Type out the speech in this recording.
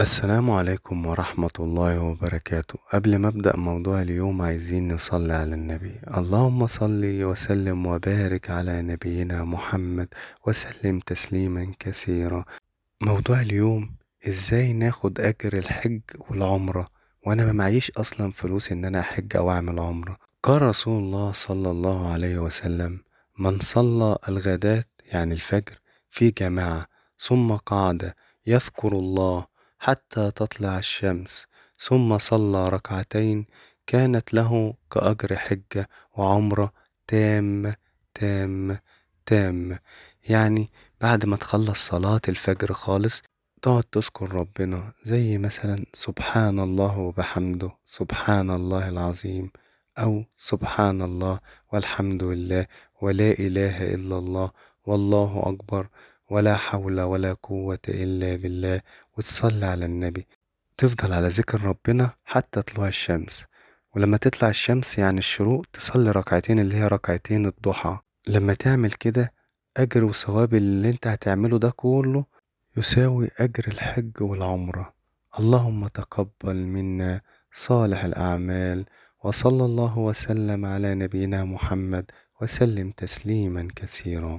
السلام عليكم ورحمة الله وبركاته. قبل ما أبدأ موضوع اليوم عايزين نصلي على النبي. اللهم صل وسلم وبارك على نبينا محمد وسلم تسليما كثيرا. موضوع اليوم ازاي ناخد أجر الحج والعمرة وأنا ما معيش أصلا فلوس إن أنا أحج أو أعمل عمرة. قال رسول الله صلى الله عليه وسلم: من صلى الغداة يعني الفجر في جماعة ثم قعد يذكر الله حتى تطلع الشمس ثم صلى ركعتين كانت له كأجر حجة وعمرة تامة تامة تامة. يعني بعد ما تخلص صلاة الفجر خالص تقعد تذكر ربنا زي مثلا سبحان الله وبحمده سبحان الله العظيم، أو سبحان الله والحمد لله ولا إله إلا الله والله أكبر ولا حول ولا قوة إلا بالله، وتصلي على النبي. تفضل على ذكر ربنا حتى طلوع الشمس، ولما تطلع الشمس يعني الشروق تصلي ركعتين اللي هي ركعتين الضحى. لما تعمل كده أجر وثواب اللي انت هتعمله ده كله يساوي أجر الحج والعمرة. اللهم تقبل منا صالح الأعمال، وصلى الله وسلم على نبينا محمد وسلم تسليما كثيرا.